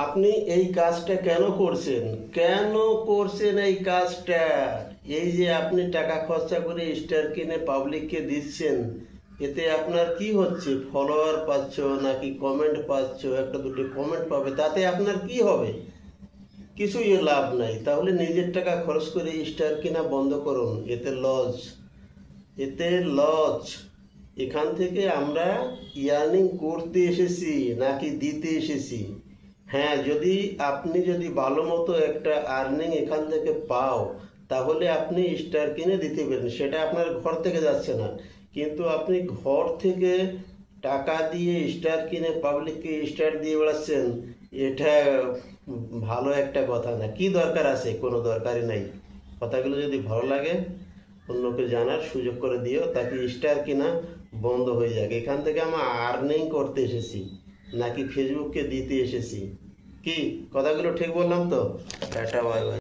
আপনি এই কাজটা কেন করছেন? কেন করছেন এই কাজটা? এই যে আপনি টাকা খরচা করে স্টার কিনে পাবলিককে দিচ্ছেন, এতে আপনার কি হচ্ছে? ফলোয়ার পাচ্ছ নাকি কমেন্ট পাচ্ছ? একটা দুটো কমেন্ট পাবে, তাতে আপনার কি হবে? কিছুই লাভ নাই। তাহলে নিজের টাকা খরচ করে স্টার কিনা বন্ধ করুন। এতে লজ। এখান থেকে আমরা ইয়ার্নিং করতে এসেছি নাকি দিতে এসেছি? হ্যাঁ, আপনি যদি ভালো মতো একটা আর্নিং এখান থেকে পাও, তাহলে আপনি স্টার কিনে দিতে পারেন, সেটা আপনার ঘর থেকে যাচ্ছে না। কিন্তু আপনি ঘর থেকে টাকা দিয়ে স্টার কিনে পাবলিককে স্টার দিয়ে বেড়াচ্ছেন, এটা ভালো একটা কথা না। কি দরকার আছে? কোনো দরকারই নাই। কথাগুলো যদি ভালো লাগে অন্যকে জানার সুযোগ করে দিও, তাকে স্টার কিনা বন্ধ হয়ে যাক। এখান থেকে আমরা আর্নিং করতে এসেছি নাকি ফেসবুককে দিতে এসেছি? কি কথাগুলো ঠিক বললাম তো? Tata, bye bye.